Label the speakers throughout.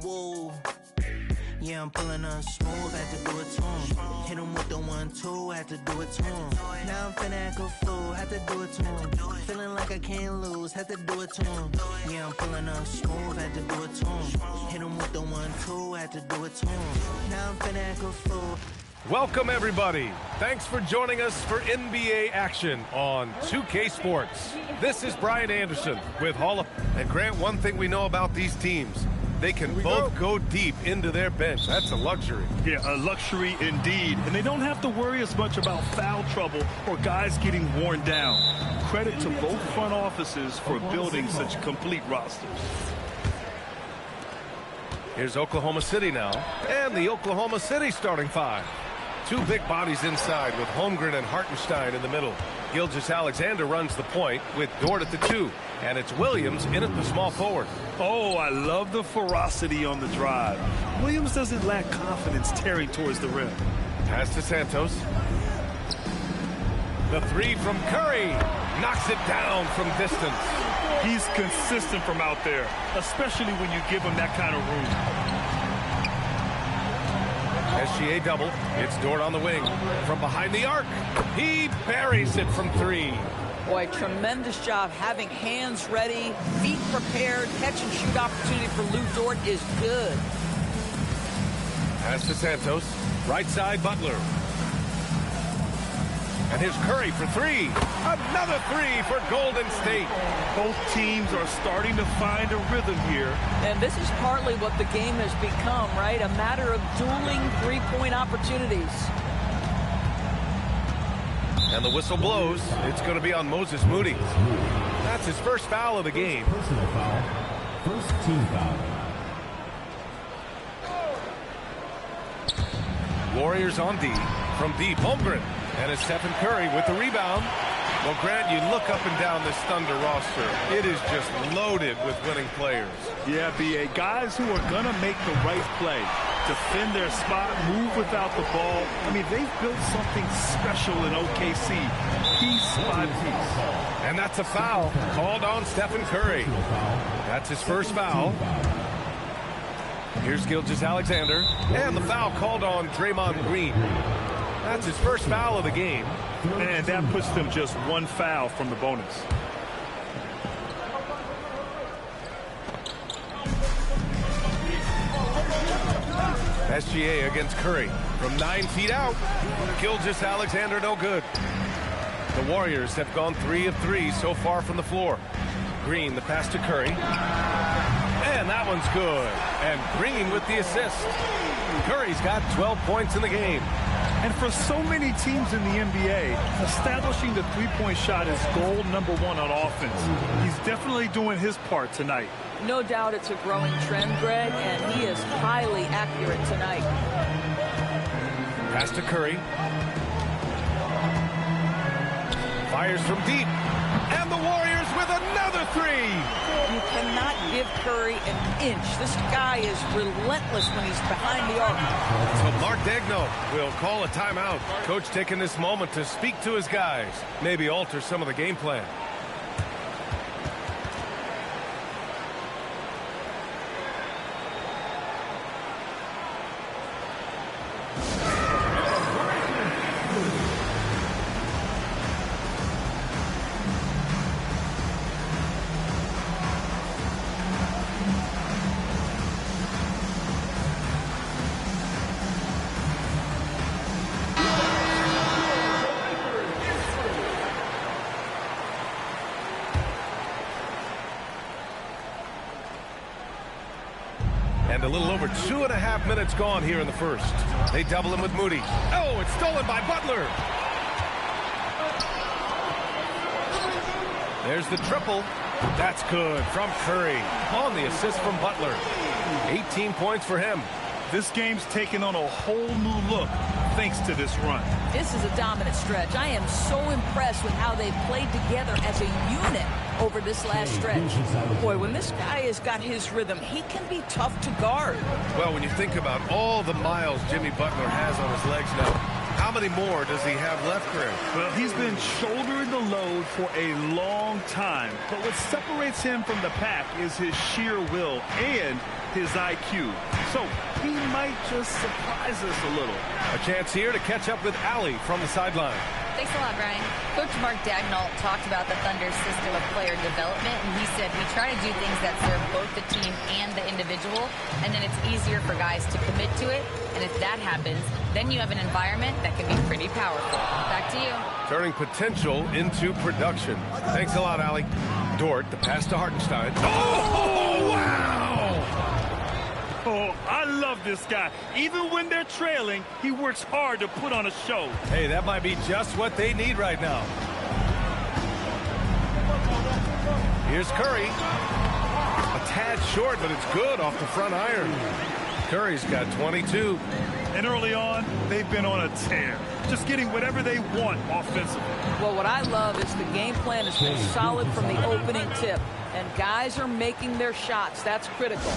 Speaker 1: woo. Yeah, I'm pulling up smooth, had to do it to him. Hit him with the 1-2, had to do it to him. Now I'm finna act a fool, had to do it to him. Feeling like I can't lose, had to do it to him. Yeah, I'm pulling up smooth, had to do it to him. Hit him with the 1-2, had to do it to him. Now I'm finna act a fool.
Speaker 2: Welcome, everybody. Thanks for joining us for NBA action on 2K Sports. This is Brian Anderson with Hall of... And Grant, one thing we know about these teams, they can both go deep into their bench. That's a luxury.
Speaker 3: Yeah, a luxury indeed. And they don't have to worry as much about foul trouble or guys getting worn down. Credit to both front offices for building such complete rosters.
Speaker 2: Here's Oklahoma City now, and the Oklahoma City starting five. Two big bodies inside with Holmgren and Hartenstein in the middle. Gilgeous-Alexander runs the point with Dort at the 2. And it's Williams in at the small forward.
Speaker 3: Oh, I love the ferocity on the drive. Williams doesn't lack confidence tearing towards the rim.
Speaker 2: Pass to Santos. The 3 from Curry. Knocks it down from distance.
Speaker 3: He's consistent from out there, especially when you give him that kind of room.
Speaker 2: SGA double. It's Dort on the wing. From behind the arc. He buries it from 3.
Speaker 4: Boy, tremendous job having hands ready, feet prepared, catch and shoot opportunity for Lu Dort is good.
Speaker 2: Pass to Santos. Right side, Butler. And here's Curry for 3. Another 3 for Golden State.
Speaker 3: Both teams are starting to find a rhythm here.
Speaker 4: And this is partly what the game has become, right? A matter of dueling three-point opportunities.
Speaker 2: And the whistle blows. It's going to be on Moses Moody. That's his first foul of the game.
Speaker 5: Personal foul. First team foul.
Speaker 2: Warriors on D. From deep, Holmgren. And it's Stephen Curry with the rebound. Well, Grant, you look up and down this Thunder roster. It is just loaded with winning players.
Speaker 3: Yeah, B.A. Guys who are going to make the right play. Defend their spot, move without the ball. I mean, they've built something special in OKC. Piece by piece.
Speaker 2: And that's a foul called on Stephen Curry. That's his first foul. Here's Gilgeous-Alexander. And the foul called on Draymond Green. That's his first foul of the game.
Speaker 3: And that puts them just one foul from the bonus.
Speaker 2: SGA against Curry from 9 feet out. Gilgeous-Alexander no good. The Warriors have gone 3 of 3 so far from the floor. Green, the pass to Curry. And that one's good. And Green with the assist. Curry's got 12 points in the game.
Speaker 3: And for so many teams in the NBA, establishing the three-point shot is goal number 1 on offense. He's definitely doing his part tonight.
Speaker 4: No doubt it's a growing trend, Greg, and he is highly accurate tonight.
Speaker 2: Pass to Curry. Fires from deep. And the Warriors with another 3.
Speaker 4: You cannot give Curry an inch. This guy is relentless when he's behind the arc.
Speaker 2: So Mark Daigneault will call a timeout. Coach taking this moment to speak to his guys. Maybe alter some of the game plan. And a little over 2.5 minutes gone here in the first. They double him with Moody. Oh, it's stolen by Butler. There's the triple. That's good from Curry on the assist from Butler. 18 points for him.
Speaker 3: This game's taken on a whole new look thanks to this run.
Speaker 4: This is a dominant stretch. I am so impressed with how they've played together as a unit over this last stretch. Boy, when this guy has got his rhythm, he can be tough to guard.
Speaker 2: Well, when you think about all the miles Jimmy Butler has on his legs now, how many more does he have left, Greg?
Speaker 3: Well, he's been shouldering the load for a long time. But what separates him from the pack is his sheer will and his IQ. So he might just surprise us a little.
Speaker 2: A chance here to catch up with Allie from the sideline.
Speaker 6: Thanks a lot, Brian. Coach Mark Dagnall talked about the Thunder's system of player development, and he said we try to do things that serve both the team and the individual, and then it's easier for guys to commit to it. And if that happens, then you have an environment that can be pretty powerful. Back to you.
Speaker 2: Turning potential into production. Thanks a lot, Allie. Dort, the pass to Hartenstein. Oh, wow!
Speaker 3: Oh, I love this guy. Even when they're trailing, he works hard to put on a show.
Speaker 2: Hey, that might be just what they need right now. Here's Curry. A tad short, but it's good off the front iron. Curry's got 22.
Speaker 3: And early on, they've been on a tear. Just getting whatever they want offensively.
Speaker 4: Well, what I love is the game plan has been solid from the opening tip. And guys are making their shots. That's critical.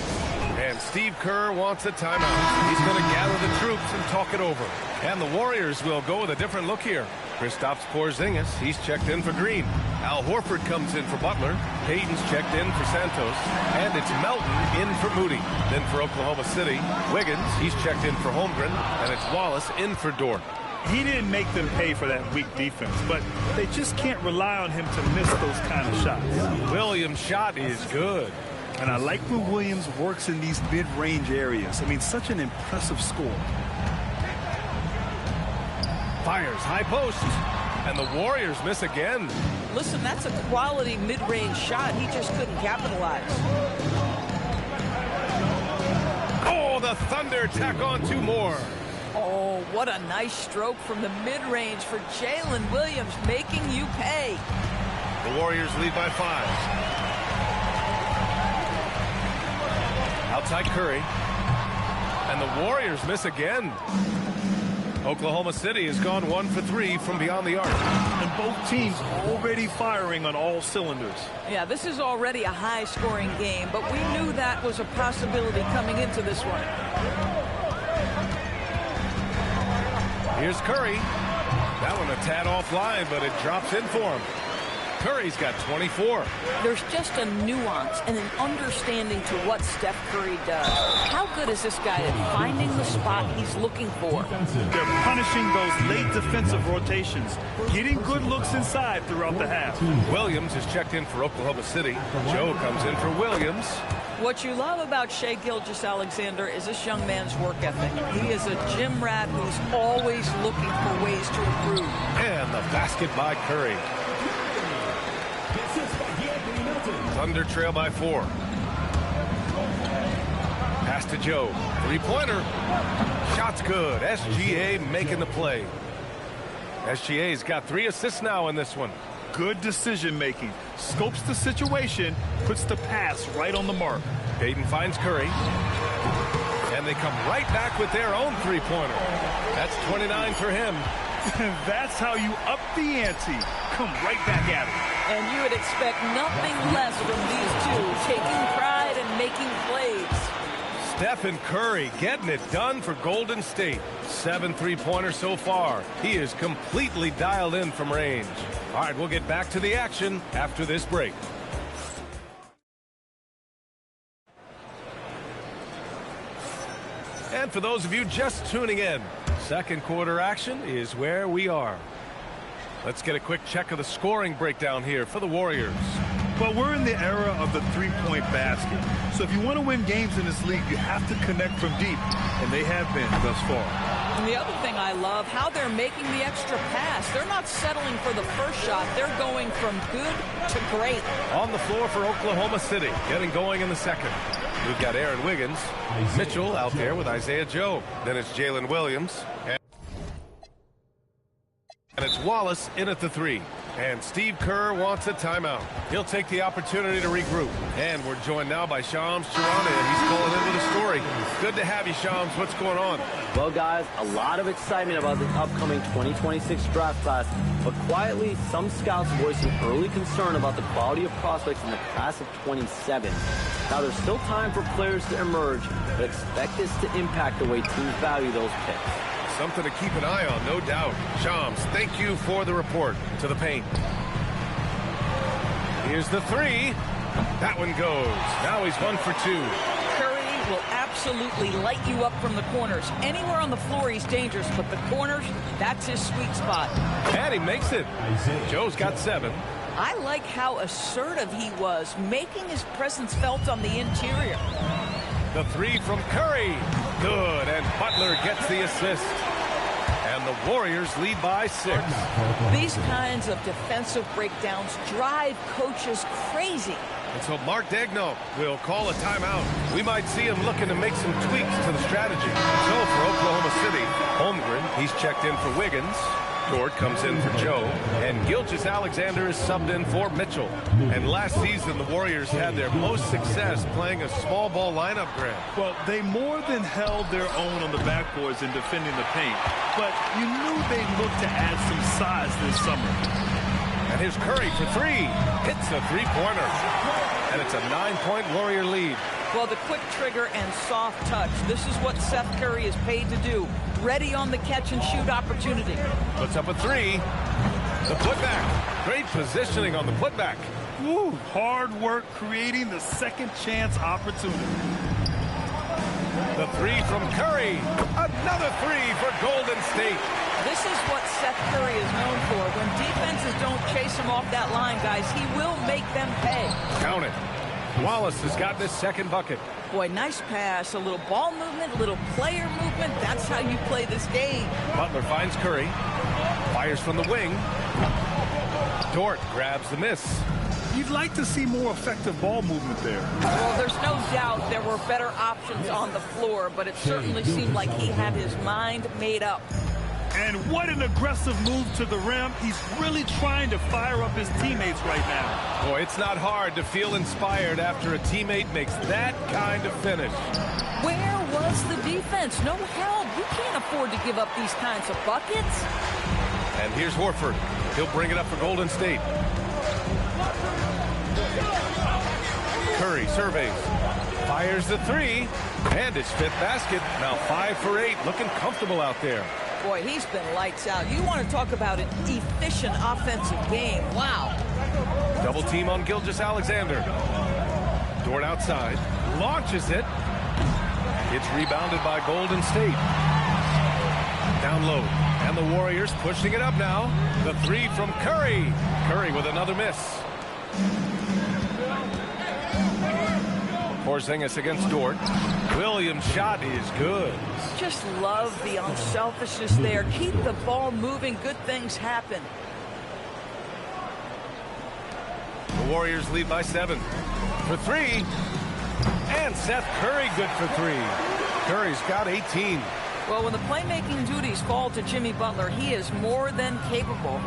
Speaker 2: And Steve Kerr wants a timeout. He's going to gather the troops and talk it over. And the Warriors will go with a different look here. Kristaps Porzingis, he's checked in for Green. Al Horford comes in for Butler. Payton's checked in for Santos. And it's Melton in for Moody. Then for Oklahoma City, Wiggins, he's checked in for Holmgren. And it's Wallace in for Dort.
Speaker 3: He didn't make them pay for that weak defense, but they just can't rely on him to miss those kind of shots.
Speaker 2: Williams' shot is good.
Speaker 3: And I like when Williams works in these mid-range areas. I mean, such an impressive score.
Speaker 2: Fires high post. And the Warriors miss again.
Speaker 4: Listen, that's a quality mid-range shot. He just couldn't capitalize.
Speaker 2: Oh, the Thunder tack on two more.
Speaker 4: Oh, what a nice stroke from the mid-range for Jalen Williams, making you pay.
Speaker 2: The Warriors lead by 5. Outside Curry. And the Warriors miss again. Oklahoma City has gone 1 for 3 from beyond the arc.
Speaker 3: And both teams already firing on all cylinders.
Speaker 4: Yeah, this is already a high-scoring game, but we knew that was a possibility coming into this one.
Speaker 2: Here's Curry. That one a tad offline, but it drops in for him. Curry's got 24.
Speaker 4: There's just a nuance and an understanding to what Steph Curry does. How good is this guy at finding the spot he's looking for?
Speaker 3: They're punishing those late defensive rotations, getting good looks inside throughout the half.
Speaker 2: Williams is checked in for Oklahoma City. Joe comes in for Williams.
Speaker 4: What you love about Shai Gilgeous-Alexander is this young man's work ethic. He is a gym rat who's always looking for ways to improve.
Speaker 2: And the basket by Curry. Thunder trail by 4. Pass to Joe. Three-pointer. Shot's good. SGA making the play. SGA's got 3 assists now in this one.
Speaker 3: Good decision-making. Scopes the situation, puts the pass right on the mark.
Speaker 2: Payton finds Curry. And they come right back with their own three-pointer. That's 29 for him.
Speaker 3: That's how you up the ante. Come right back at it.
Speaker 4: And you would expect nothing less from these two, taking pride and making plays.
Speaker 2: Stephen Curry getting it done for Golden State. 7 three-pointers so far. He is completely dialed in from range. All right, we'll get back to the action after this break. And for those of you just tuning in, second quarter action is where we are. Let's get a quick check of the scoring breakdown here for the Warriors.
Speaker 3: Well, we're in the era of the three-point basket. So if you want to win games in this league, you have to connect from deep. And they have been thus far.
Speaker 4: And the other thing I love, how they're making the extra pass. They're not settling for the first shot. They're going from good to great.
Speaker 2: On the floor for Oklahoma City, getting going in the second. We've got Aaron Wiggins, Mitchell out there with Isaiah Joe. Then it's Jalen Williams. And it's Wallace in at the 3. And Steve Kerr wants a timeout. He'll take the opportunity to regroup. And we're joined now by Shams Charania. He's calling in with a story. Good to have you, Shams. What's going on?
Speaker 7: Well, guys, a lot of excitement about the upcoming 2026 draft class. But quietly, some scouts voicing early concern about the quality of prospects in the class of 27. Now, there's still time for players to emerge, but expect this to impact the way teams value those picks.
Speaker 2: Something to keep an eye on, no doubt. Shams, thank you for the report. To the paint. Here's the 3. That one goes. Now he's 1 for 2.
Speaker 4: Curry will absolutely light you up from the corners. Anywhere on the floor, he's dangerous, but the corners, that's his sweet spot.
Speaker 2: And he makes it. Joe's got 7.
Speaker 4: I like how assertive he was, making his presence felt on the interior.
Speaker 2: The 3 from Curry. Good, and Butler gets the assist. And the Warriors lead by 6.
Speaker 4: These kinds of defensive breakdowns drive coaches crazy.
Speaker 2: And so Mark Daigneault will call a timeout. We might see him looking to make some tweaks to the strategy. So for Oklahoma City, Holmgren, he's checked in for Wiggins. Dort comes in for Joe. And Gilgeous-Alexander is subbed in for Mitchell. And last season, the Warriors had their most success playing a small ball lineup, Grant.
Speaker 3: Well, they more than held their own on the backboards in defending the paint. But you knew they'd look to add some size this summer.
Speaker 2: And here's Curry for 3. Hits a 3-pointer. And it's a 9-point Warrior lead.
Speaker 4: Well, the quick trigger and soft touch. This is what Seth Curry is paid to do. Ready on the catch and shoot opportunity.
Speaker 2: Puts up a 3. The putback. Great positioning on the putback.
Speaker 3: Woo, hard work creating the second chance opportunity.
Speaker 2: The 3 from Curry. Another 3 for Golden State.
Speaker 4: This is what Seth Curry is known for. When defenses don't chase him off that line, guys, he will make them pay.
Speaker 2: Count it. Wallace has got this second bucket.
Speaker 4: Boy, nice pass. A little ball movement, a little player movement. That's how you play this game.
Speaker 2: Butler finds Curry. Fires from the wing. Dort grabs the miss.
Speaker 3: You'd like to see more effective ball movement there.
Speaker 4: Well, there's no doubt there were better options on the floor, but it certainly seemed like he had his mind made up.
Speaker 3: And what an aggressive move to the rim. He's really trying to fire up his teammates right now.
Speaker 2: Boy, it's not hard to feel inspired after a teammate makes that kind of finish.
Speaker 4: Where was the defense? No help. You can't afford to give up these kinds of buckets.
Speaker 2: And here's Horford. He'll bring it up for Golden State. Curry surveys. Fires the 3. And his 5th basket. Now 5 for 8. Looking comfortable out there.
Speaker 4: Boy, he's been lights out. You want to talk about an efficient offensive game. Wow.
Speaker 2: Double team on Gilgeous-Alexander. Dort outside. Launches it. It's rebounded by Golden State. Down low. And the Warriors pushing it up now. The 3 from Curry. Curry with another miss. Porzingis against Dort. Williams' shot is good.
Speaker 4: Just love the unselfishness there. Keep the ball moving. Good things happen.
Speaker 2: The Warriors lead by 7. For 3. And Seth Curry good for 3. Curry's got 18.
Speaker 4: Well, when the playmaking duties fall to Jimmy Butler, he is more than capable.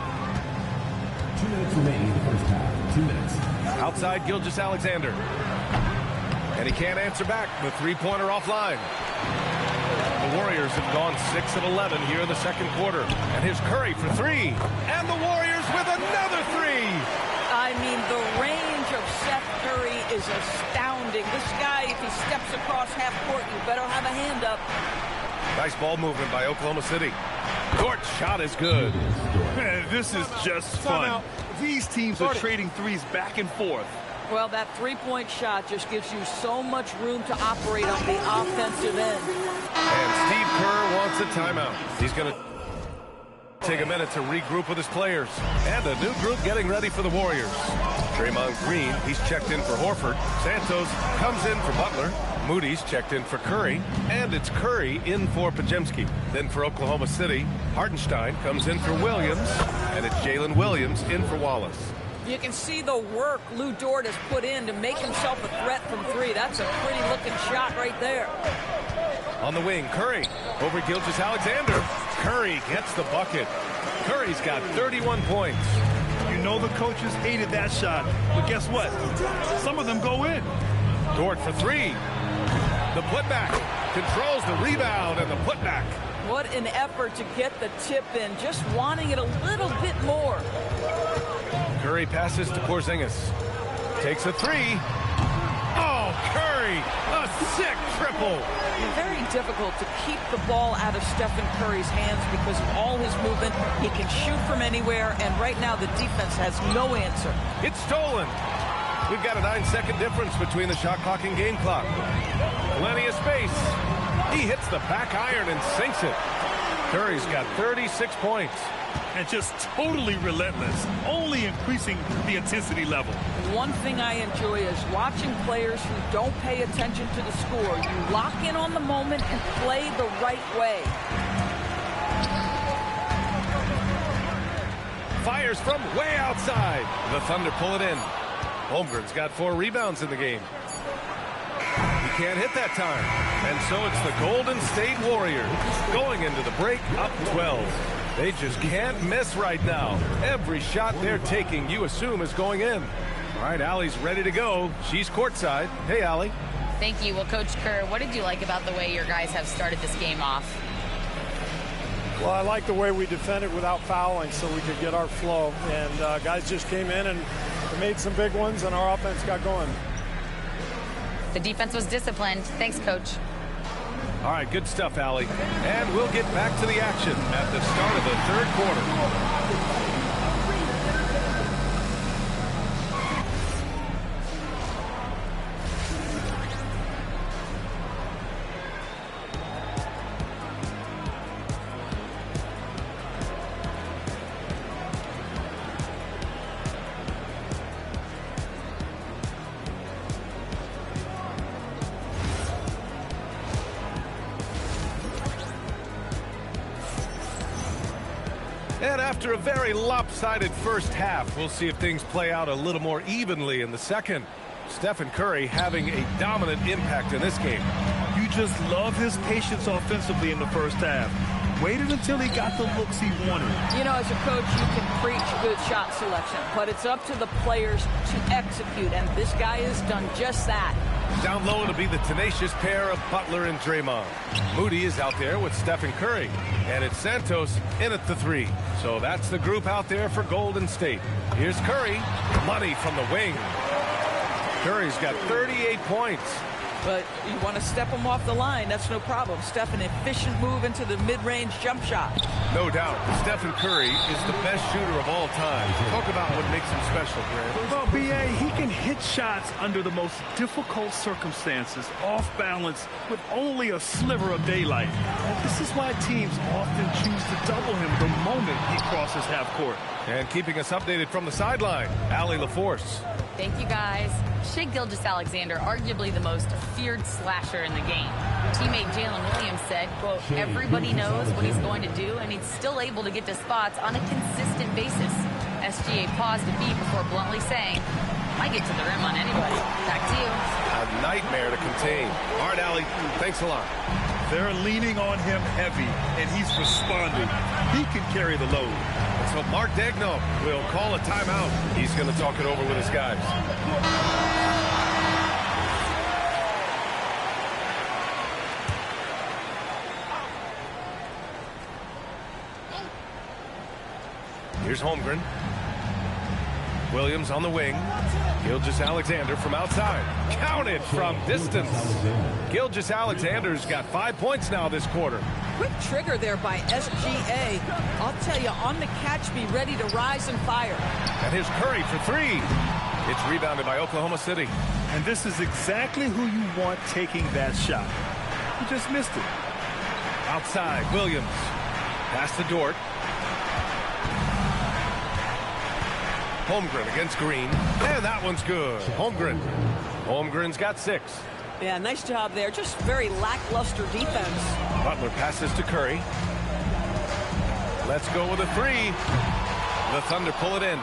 Speaker 5: 2 minutes remaining in the first half. 2 minutes.
Speaker 2: Outside Gilgeous-Alexander. And he can't answer back. The 3-pointer offline. The Warriors have gone 6 of 11 here in the second quarter. And here's Curry for 3. And the Warriors with another 3.
Speaker 4: I mean, the range of Seth Curry is astounding. This guy, if he steps across half court, you better have a hand up.
Speaker 2: Nice ball movement by Oklahoma City. Dort's shot is good.
Speaker 3: Man, this is just fun. These teams are trading threes back and forth.
Speaker 4: Well, that three-point shot just gives you so much room to operate on the offensive end.
Speaker 2: And Steve Kerr wants a timeout. He's going to take a minute to regroup with his players. And a new group getting ready for the Warriors. Draymond Green, he's checked in for Horford. Santos comes in for Butler. Moody's checked in for Curry. And it's Curry in for Podziemski. Then for Oklahoma City, Hartenstein comes in for Williams. And it's Jalen Williams in for Wallace.
Speaker 4: You can see the work Lou Dort has put in to make himself a threat from 3. That's a pretty-looking shot right there.
Speaker 2: On the wing, Curry over Gilgeous-Alexander. Curry gets the bucket. Curry's got 31 points.
Speaker 3: You know the coaches hated that shot, but guess what? Some of them go in.
Speaker 2: Dort for 3. The putback controls the rebound and the putback.
Speaker 4: What an effort to get the tip in, just wanting it a little bit more.
Speaker 2: Curry passes to Porzingis. Takes a 3. Oh, Curry, a sick triple.
Speaker 4: Very difficult to keep the ball out of Stephen Curry's hands because of all his movement. He can shoot from anywhere, and right now the defense has no answer.
Speaker 2: It's stolen. We've got a 9-second difference between the shot clock and game clock. Plenty of space. He hits the back iron and sinks it. Curry's got 36 points.
Speaker 3: And just totally relentless, only increasing the intensity level.
Speaker 4: One thing I enjoy is watching players who don't pay attention to the score. You lock in on the moment and play the right way.
Speaker 2: Fires from way outside. The Thunder pull it in. Holmgren's got 4 rebounds in the game. He can't hit that time. And so it's the Golden State Warriors going into the break up 12. They just can't miss right now. Every shot they're taking, you assume, is going in. All right, Allie's ready to go. She's courtside. Hey, Allie.
Speaker 6: Thank you. Well, Coach Kerr, what did you like about the way your guys have started this game off?
Speaker 8: Well, I like the way we defended without fouling so we could get our flow. And guys just came in and made some big ones, and our offense got going.
Speaker 6: The defense was disciplined. Thanks, Coach.
Speaker 2: All right, good stuff, Allie. And we'll get back to the action at the start of the third quarter. And after a very lopsided first half, we'll see if things play out a little more evenly in the second. Stephen Curry having a dominant impact in this game.
Speaker 3: You just love his patience offensively in the first half. Waited until he got the looks he wanted.
Speaker 4: You know, as a coach, you can preach good shot selection, but it's up to the players to execute, and this guy has done just that.
Speaker 2: Down low, it'll be the tenacious pair of Butler and Draymond. Moody is out there with Stephen Curry, and it's Santos in at the 3. So that's the group out there for Golden State. Here's Curry, money from the wing. Curry's got 38 points.
Speaker 4: But you want to step him off the line, that's no problem. Steph, an efficient move into the mid-range jump shot.
Speaker 2: No doubt. Stephen Curry is the best shooter of all time. Talk about what makes him special, Grant.
Speaker 3: Well, B.A., he can hit shots under the most difficult circumstances, off balance, with only a sliver of daylight. And this is why teams often choose to double him the moment he crosses half court.
Speaker 2: And keeping us updated from the sideline, Allie LaForce.
Speaker 6: Thank you, guys. Shai Gilgeous-Alexander, arguably the most feared slasher in the game. Teammate Jalen Williams said, quote, everybody knows what he's going to do, and he's still able to get to spots on a consistent basis. SGA paused a beat before bluntly saying, I get to the rim on anybody. Back to you.
Speaker 2: A nightmare to contain. All right, Allie, thanks a lot.
Speaker 3: They're leaning on him heavy, and he's responding. He can carry the load.
Speaker 2: So Mark Daigneault will call a timeout. He's going to talk it over with his guys. Here's Holmgren. Williams on the wing. Gilgeous-Alexander from outside. Counted from distance. Gilgeous-Alexander's got 5 points now this quarter.
Speaker 4: Quick trigger there by SGA. I'll tell you, on the catch, be ready to rise and fire.
Speaker 2: And here's Curry for 3. It's rebounded by Oklahoma City.
Speaker 3: And this is exactly who you want taking that shot. He just missed it.
Speaker 2: Outside, Williams. Pass to Dort. Holmgren against Green. And that one's good. Holmgren's got 6.
Speaker 4: Yeah, nice job there. Just very lackluster defense.
Speaker 2: Butler passes to Curry. Let's go with a 3. The Thunder pull it in.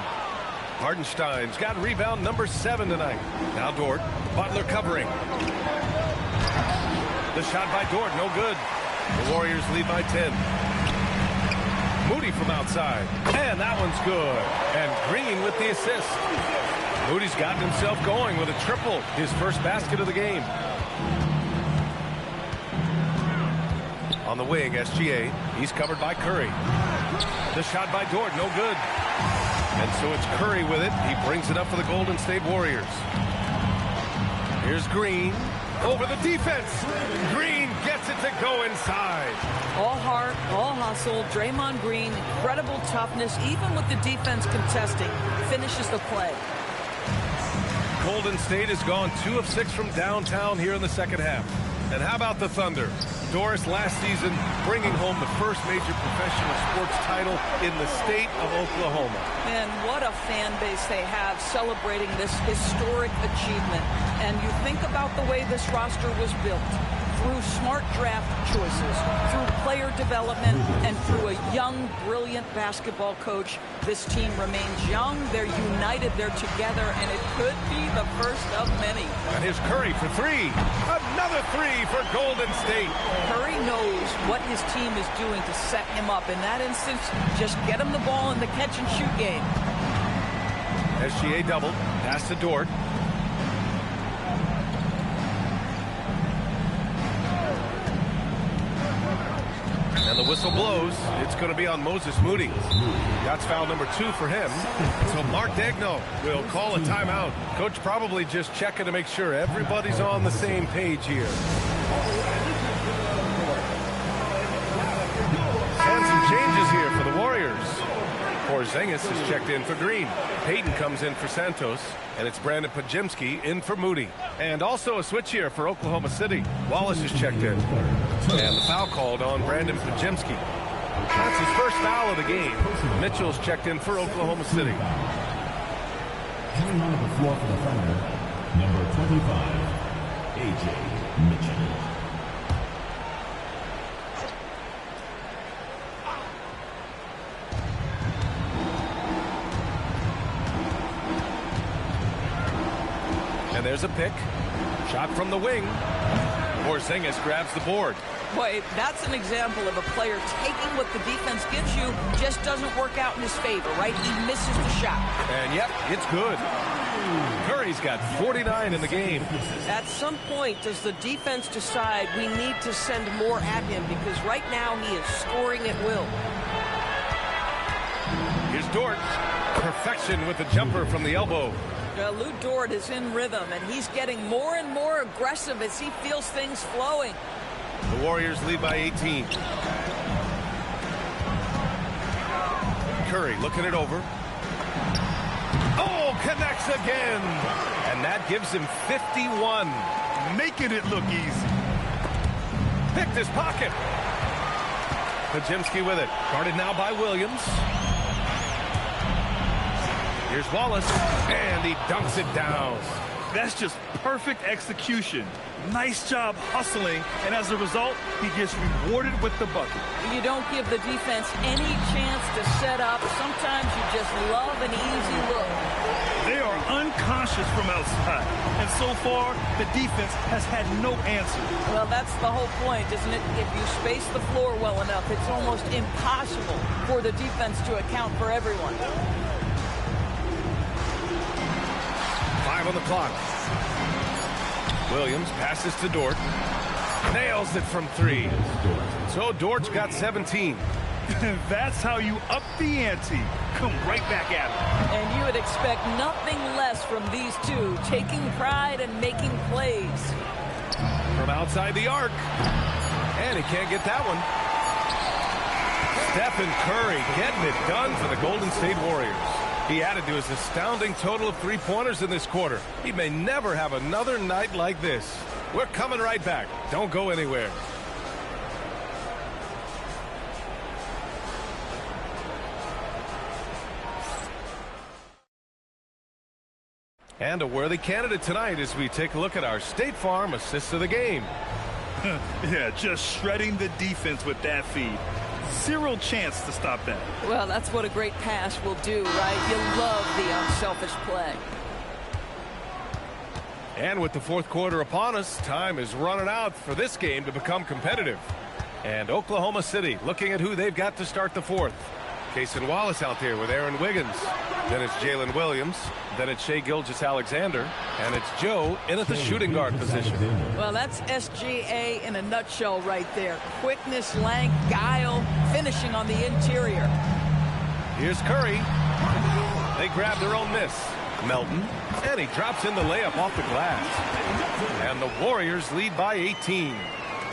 Speaker 2: Hardenstein's got rebound number 7 tonight. Now Dort. Butler covering. The shot by Dort, no good. The Warriors lead by 10. Moody from outside. And that one's good. And Green with the assist. Moody's gotten himself going with a triple. His first basket of the game. On the wing, SGA. He's covered by Curry. The shot by Dort, no good. And so it's Curry with it. He brings it up for the Golden State Warriors. Here's Green. Over the defense. Green gets it to go inside.
Speaker 4: All heart, all hustle. Draymond Green, incredible toughness, even with the defense contesting, finishes the play.
Speaker 2: Golden State has gone 2 of 6 from downtown here in the second half. And how about the Thunder? Doris last season bringing home the first major professional sports title in the state of Oklahoma.
Speaker 4: And what a fan base they have celebrating this historic achievement. And you think about the way this roster was built. Through smart draft choices, through player development, and through a young, brilliant basketball coach, this team remains young, they're united, they're together, and it could be the first of many.
Speaker 2: And here's Curry for 3. Another 3 for Golden State.
Speaker 4: Curry knows what his team is doing to set him up. In that instance, just get him the ball in the catch-and-shoot game.
Speaker 2: SGA double, pass to Dort. And the whistle blows. It's going to be on Moses Moody. That's foul number 2 for him. So Mark Daigneault will call a timeout. Coach probably just checking to make sure everybody's on the same page here. And some changes here for the Warriors. Porzingis is checked in for Green. Payton comes in for Santos. And it's Brandon Podziemski in for Moody. And also a switch here for Oklahoma City. Wallace is checked in. And the foul called on Brandon Podziemski. That's his first foul of the game. Mitchell's checked in for Oklahoma City.
Speaker 5: Coming onto the floor for the Thunder, number 25, A.J. Mitchell.
Speaker 2: And there's a pick. Shot from the wing. Porzingis grabs the board.
Speaker 4: Boy, that's an example of a player taking what the defense gives you, just doesn't work out in his favor, right? He misses the shot.
Speaker 2: And yep, it's good. Curry's got 49 in the game.
Speaker 9: At some point, does the defense decide we need to send more at him? Because right now he is scoring at will.
Speaker 2: Here's Dort. Perfection with the jumper from the elbow.
Speaker 4: Lou Dort is in rhythm, and he's getting more and more aggressive as he feels things flowing.
Speaker 2: The Warriors lead by 18. Curry looking it over. Oh, connects again. And that gives him 51.
Speaker 3: Making it look easy.
Speaker 2: Picked his pocket. Podziemski with it. Guarded now by Williams. Here's Wallace, and he dunks it down.
Speaker 3: That's just perfect execution. Nice job hustling, and as a result, he gets rewarded with the bucket.
Speaker 4: You don't give the defense any chance to set up. Sometimes you just love an easy look.
Speaker 3: They are unconscious from outside, and so far, the defense has had no answer.
Speaker 4: Well, that's the whole point, isn't it? If you space the floor well enough, it's almost impossible for the defense to account for everyone.
Speaker 2: 5 on the clock. Williams passes to Dort. Nails it from 3. So Dort's got 17.
Speaker 3: That's how you up the ante. Come right back at him.
Speaker 4: And you would expect nothing less from these two, taking pride and making plays.
Speaker 2: From outside the arc. And he can't get that one. Stephen Curry getting it done for the Golden State Warriors. He added to his astounding total of 3-pointers in this quarter. He may never have another night like this. We're coming right back. Don't go anywhere. And a worthy candidate tonight as we take a look at our State Farm assists of the game.
Speaker 3: Yeah, just shredding the defense with that feed. Zero chance to stop that.
Speaker 4: Well, that's what a great pass will do, right? You love the unselfish play.
Speaker 2: And with the fourth quarter upon us, time is running out for this game to become competitive. And Oklahoma City looking at who they've got to start the fourth. Cason Wallace out there with Aaron Wiggins. Then it's Jalen Williams. Then it's Shai Gilgeous-Alexander. And it's Joe in at the shooting guard position.
Speaker 4: Well, that's SGA in a nutshell right there. Quickness, length, guile, finishing on the interior.
Speaker 2: Here's Curry. They grab their own miss. Melton. And he drops in the layup off the glass. And the Warriors lead by 18.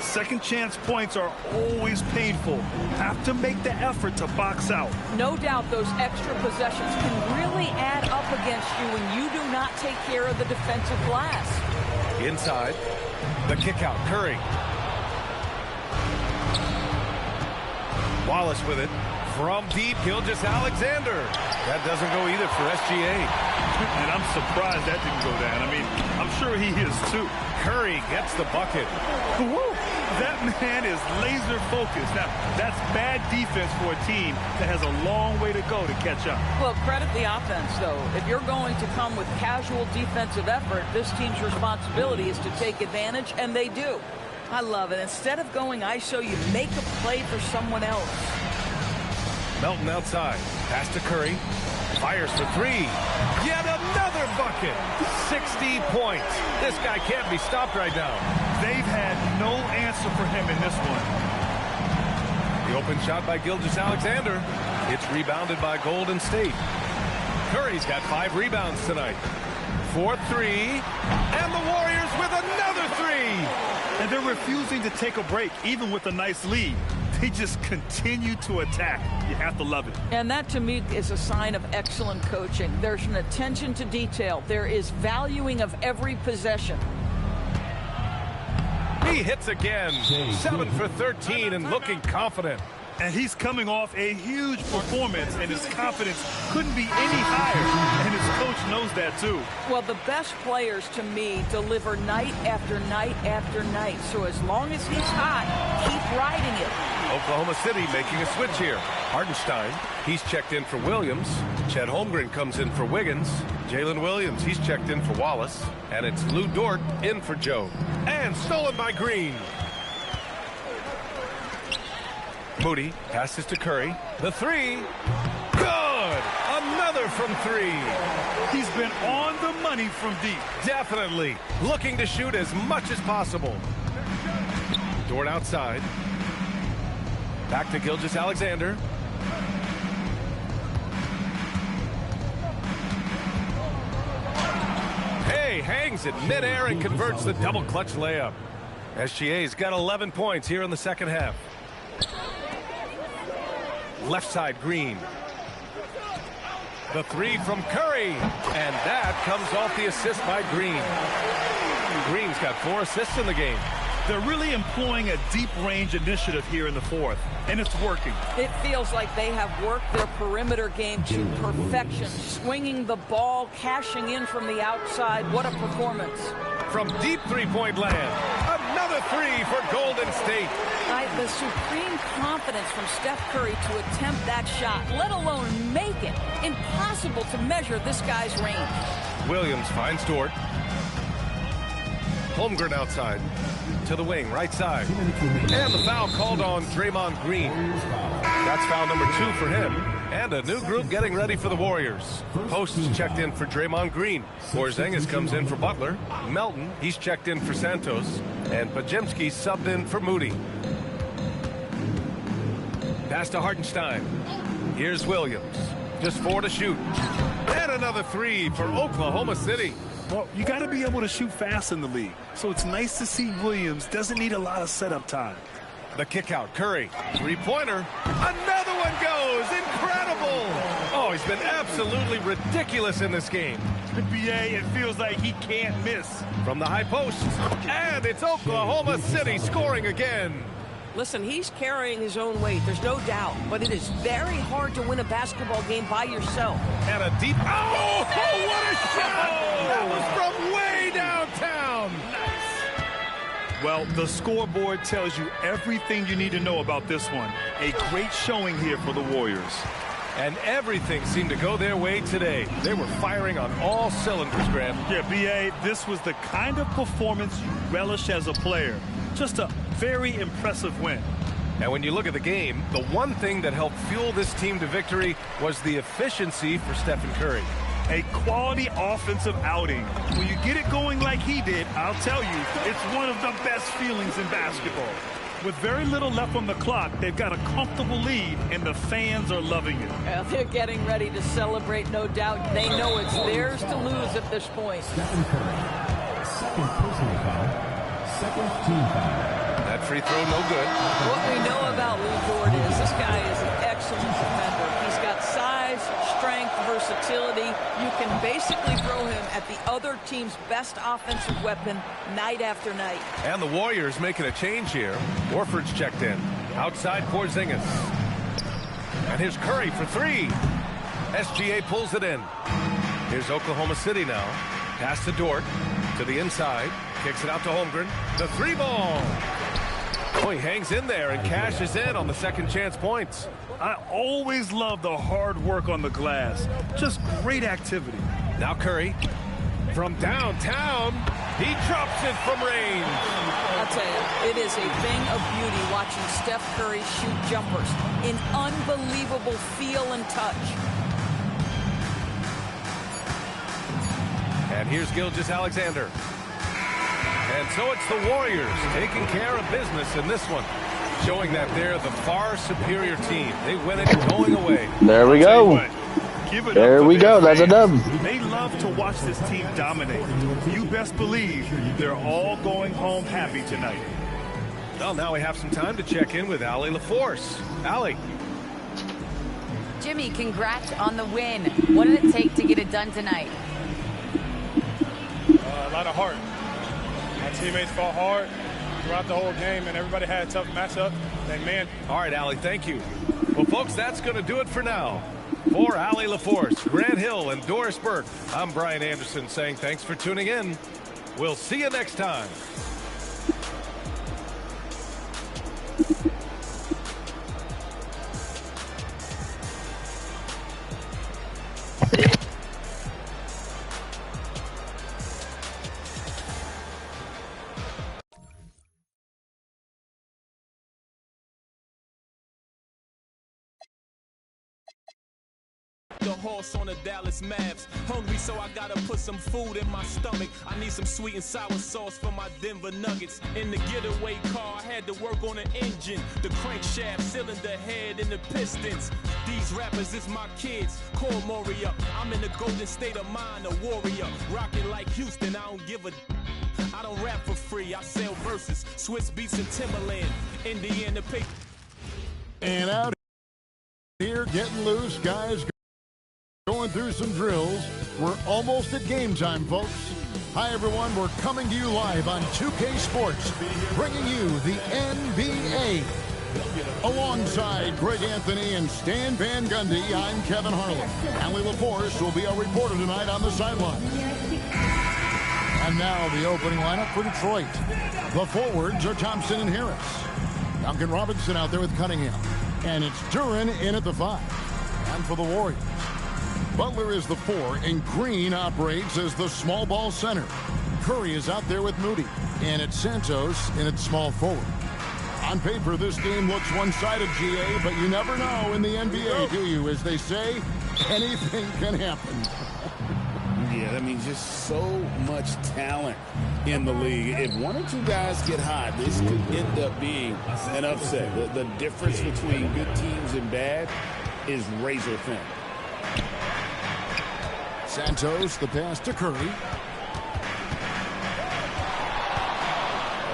Speaker 3: Second chance points are always painful. Have to make the effort to box out.
Speaker 4: No doubt those extra possessions can really add up against you when you do not take care of the defensive glass.
Speaker 2: Inside, the kick out, Curry. Wallace with it. From deep, Gilgeous-Alexander. That doesn't go either for SGA.
Speaker 3: And I'm surprised that didn't go down. I mean, I'm sure he is too.
Speaker 2: Curry gets the bucket.
Speaker 3: Woo! That man is laser focused. Now, that's bad defense for a team that has a long way to go to catch up.
Speaker 4: Well, credit the offense, though. If you're going to come with casual defensive effort, this team's responsibility is to take advantage, and they do. I love it. Instead of going ISO, you make a play for someone else.
Speaker 2: Melton outside. Pass to Curry. Fires for three. Yet another bucket. 60 points. This guy can't be stopped right now.
Speaker 3: They've had no answer for him in this one.
Speaker 2: The open shot by Gilgeous-Alexander. It's rebounded by Golden State. Curry's got 5 rebounds tonight. 4-3. And the Warriors with another 3.
Speaker 3: And they're refusing to take a break, even with a nice lead. They just continue to attack. You have to love it.
Speaker 4: And that, to me, is a sign of excellent coaching. There's an attention to detail. There is valuing of every possession.
Speaker 2: He hits again. 7 for 13 and looking confident.
Speaker 3: And he's coming off a huge performance, and his confidence couldn't be any higher. And his coach knows that, too.
Speaker 4: Well, the best players, to me, deliver night after night after night. So as long as he's hot, keep riding it.
Speaker 2: Oklahoma City making a switch here. Hartenstein, he's checked in for Williams. Chet Holmgren comes in for Wiggins. Jalen Williams, he's checked in for Wallace. And it's Lou Dort in for Joe. And stolen by Green. Moody passes to Curry. The 3. Good! Another from 3.
Speaker 3: He's been on the money from deep.
Speaker 2: Definitely. Looking to shoot as much as possible. Dort outside. Back to Gilgeous-Alexander. Hey, hangs it midair and converts the double clutch layup. SGA's got 11 points here in the second half. Left side, Green. The 3 from Curry. And that comes off the assist by Green. Green's got 4 assists in the game.
Speaker 3: They're really employing a deep range initiative here in the fourth, and it's working.
Speaker 4: It feels like they have worked their perimeter game to perfection. Swinging the ball, cashing in from the outside. What a performance.
Speaker 2: From deep three-point land. Another 3 for Golden State.
Speaker 4: The supreme confidence from Steph Curry to attempt that shot, let alone make it. Impossible to measure this guy's range.
Speaker 2: Williams finds Dort. Holmgren outside. To the wing, right side. And the foul called on Draymond Green. That's foul number 2 for him. And a new group getting ready for the Warriors. Posts checked in for Draymond Green. Porzingis comes in for Butler. Melton, he's checked in for Santos. And Podziemski subbed in for Moody. Pass to Hartenstein. Here's Williams. Just 4 to shoot. And another 3 for Oklahoma City.
Speaker 3: Well, you got to be able to shoot fast in the league. So it's nice to see Williams doesn't need a lot of setup time.
Speaker 2: The kick out, Curry. 3-pointer. Another one goes. Incredible. Oh, he's been absolutely ridiculous in this game.
Speaker 3: BA, it feels like he can't miss.
Speaker 2: From the high post. And it's Oklahoma City scoring again.
Speaker 9: Listen, he's carrying his own weight, there's no doubt, but it is very hard to win a basketball game by yourself.
Speaker 2: And a deep... Oh, what a shot! That was from way downtown. Nice.
Speaker 3: Well, the scoreboard tells you everything you need to know about this one. A great showing here for the Warriors.
Speaker 2: And everything seemed to go their way today. They were firing on all cylinders, Graham.
Speaker 3: Yeah, B.A., this was the kind of performance you relish as a player. Just a very impressive win.
Speaker 2: And when you look at the game, the one thing that helped fuel this team to victory was the efficiency for Stephen Curry.
Speaker 3: A quality offensive outing. When you get it going like he did, I'll tell you, it's one of the best feelings in basketball. With very little left on the clock, they've got a comfortable lead, and the fans are loving it.
Speaker 4: Well, they're getting ready to celebrate, no doubt. They know it's theirs to lose at this point.
Speaker 5: Stephen Curry, second personal foul, second team foul.
Speaker 2: That free throw, no good.
Speaker 4: What we know about Lou Dort is this guy is an excellent defender. He's got size, strength, versatility. You can basically throw him at the other team's best offensive weapon night after night.
Speaker 2: And the Warriors making a change here. Warford's checked in. Outside Porzingis. And here's Curry for three. SGA pulls it in. Here's Oklahoma City now. Pass to Dort. To the inside. Kicks it out to Holmgren. The three ball. Oh, he hangs in there and cashes in on the second chance points.
Speaker 3: I always love the hard work on the glass. Just great activity.
Speaker 2: Now Curry from downtown. He drops it from range.
Speaker 4: I'll tell you, it is a thing of beauty watching Steph Curry shoot jumpers in unbelievable feel and touch.
Speaker 2: And here's Gilgeous-Alexander. And so it's the Warriors taking care of business in this one, showing that they're the far superior team. They win it going away.
Speaker 10: There we go. There we go. That's a dub.
Speaker 3: They love to watch this team dominate. You best believe they're all going home happy tonight.
Speaker 2: Well, now we have some time to check in with Allie LaForce. Allie.
Speaker 6: Jimmy, congrats on the win. What did it take to get it done tonight?
Speaker 8: A lot of heart. My teammates fought hard throughout the whole game, and everybody had a tough matchup. And man.
Speaker 2: All right, Allie, thank you. Well, folks, that's going to do it for now. For Allie LaForce, Grant Hill, and Doris Burke, I'm Brian Anderson saying thanks for tuning in. We'll see you next time.
Speaker 11: The horse on the Dallas Mavs. Hungry, so I gotta put some food in my stomach. I need some sweet and sour sauce for my Denver Nuggets. In the getaway car, I had to work on the engine, the crankshaft, cylinder head, and the pistons. These rappers is my kids. Call Moria. I'm in the golden state of mind, a warrior. Rocking like Houston, I don't give a. I don't rap for free, I sell verses. Swiss Beats and Timberland. Indiana paper.
Speaker 12: And out here, getting loose, guys. Going through some drills. We're almost at game time, folks. Hi, everyone. We're coming to you live on 2K Sports, bringing you the NBA. Alongside Greg Anthony and Stan Van Gundy, I'm Kevin Harlan. Allie LaForce will be our reporter tonight on the sideline. And now the opening lineup for Detroit. The forwards are Thompson and Harris. Duncan Robinson out there with Cunningham. And it's Duren in at the 5. And for the Warriors, Butler is the 4, and Green operates as the small ball center. Curry is out there with Moody, and it's Santos in its small forward. On paper, this game looks one-sided, GA, but you never know in the NBA, do you? As they say, anything can happen.
Speaker 13: Yeah, I mean, just so much talent in the league. If one or two guys get hot, this could end up being an upset. The difference between good teams and bad is razor thin.
Speaker 12: Santos, the pass to Curry.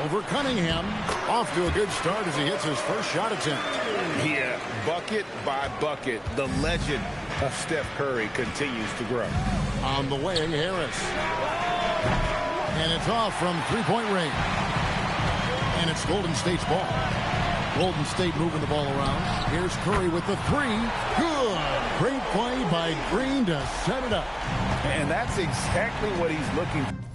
Speaker 12: Over Cunningham. Off to a good start as he hits his first shot attempt.
Speaker 13: Yeah, bucket by bucket, the legend of Steph Curry continues to grow.
Speaker 12: On the way, Harris. And it's off from three-point range. And it's Golden State's ball. Golden State moving the ball around. Here's Curry with the 3. Good. Great play by Green to set it up.
Speaker 13: And that's exactly what he's looking for.